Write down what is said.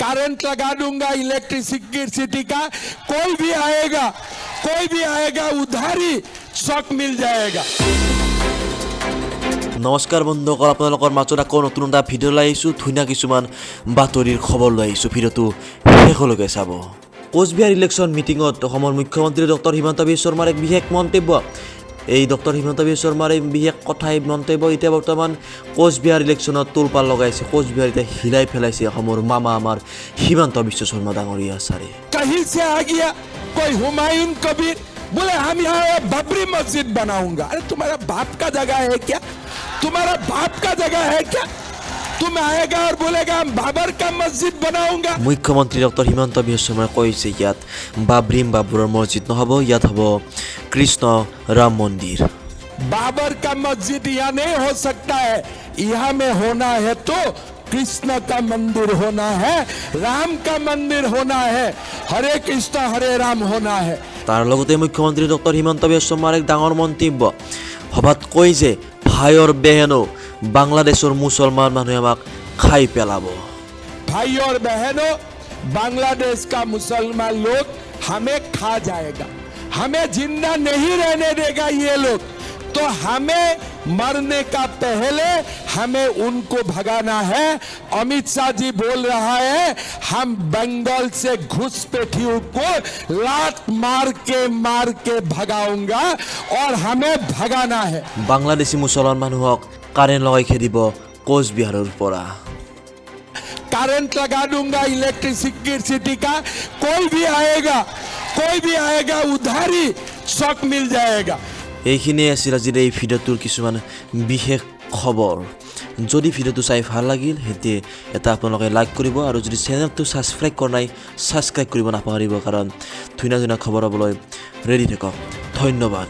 Current लगा दूंगा electricity का, कोई भी आएगा उधारी शॉक मिल जाएगा। নমস্কাৰ বন্ধুসকল, আপোনালোকৰ মাজত আকৌ নতুন এটা ভিডিঅ' লৈ আহিছোঁ। ধুনীয়া কিছুমান বাতৰিৰ খবৰ লৈ আহিছোঁ। ভিডিঅ'টো শেষলৈকে চাব। কোচবিহাৰ ইলেকশ্যন মিটিঙত অসমৰ মুখ্যমন্ত্ৰী ডক্টৰ হিমন্ত বিশ্ব শৰ্মাৰ এক বিশেষ মন্তব্য। এই ডক্টৰ হিমন্ত বিশ্ব শৰ্মাৰ এই বিশেষ কথাই মন্তব্য এতিয়া বৰ্তমান কোচবিহাৰ ইলেকশ্যনত তোলপাল লগাইছে। কোচবিহাৰ এতিয়া হিলাই পেলাইছে অসমৰ মামা আমাৰ হিমন্ত বিশ্ব শৰ্মা ডাঙৰীয়া ছাৰে। कहीं से आ गया कोई हुमायूं कबीर, बोले हम यहाँ बाबरी मस्जिद बनाऊंगा। अरे तुम्हारा बाप का जगह है क्या? तुम्हारा बाप का जगह है क्या? तुम आएगा और बोलेगा हम बाबर का मस्जिद बनाऊंगा। মুখ্যমন্ত্ৰী ডক্টৰ হিমন্ত বিশ্ব শৰ্মাই কৈছে ইয়াত বাবৰৰ মছজিদ নহ'ব, ইয়াত হ'ব কৃষ্ণ ৰাম মন্দিৰ। बाबर का मस्जिद यहाँ नहीं हो सकता है, यहाँ में होना है तो कृष्ण का मंदिर होना है, राम का मंदिर होना है, हरे कृष्ण हरे राम होना है। তাৰ লগতে মুখ্যমন্ত্ৰী ডক্টৰ হিমন্ত বিশ্ব শৰ্মাৰ এক ডাঙৰ মন্তব্য। সভাত কয় যে ভাই और बहनों, বাংলাদেশৰ মুছলমান মানুহে আমাক খাই পেলাব। भाई और बहनों, बांग्लादेश का मुसलमान लोग हमें खा जाएगा, हमें जिंदा नहीं रहने देगा ये लोग। तो हमें मरने का पहले हमें उनको भगाना है। अमित शाह जी बोल रहा है हम बंगाल से घुसपैठियों को लात मार के भगाऊंगा और हमें भगाना है। বাংলাদেশী মুছলমান মানুহক কাৰেণ্ট লগাই খেদিব কোচবিহাৰৰ পৰা। करंट लगा दूंगा इलेक्ट्रिसिटी का, कोई भी आएगा उधारी शॉक मिल जाएगा। এইখিনিয়ে আছিল আজিৰ এই ভিডিঅ'টোৰ কিছুমান বিশেষ খবৰ। যদি ভিডিঅ'টো চাই ভাল লাগিল তেতিয়া এটা আপোনালোকে লাইক কৰিব, আৰু যদি চেনেলটো ছাবস্ক্ৰাইব কৰা নাই ছাবস্ক্ৰাইব কৰিব নাপাহৰিব, কাৰণ ধুনীয়া ধুনীয়া খবৰ হ'বলৈ ৰেডি থাকক। ধন্যবাদ।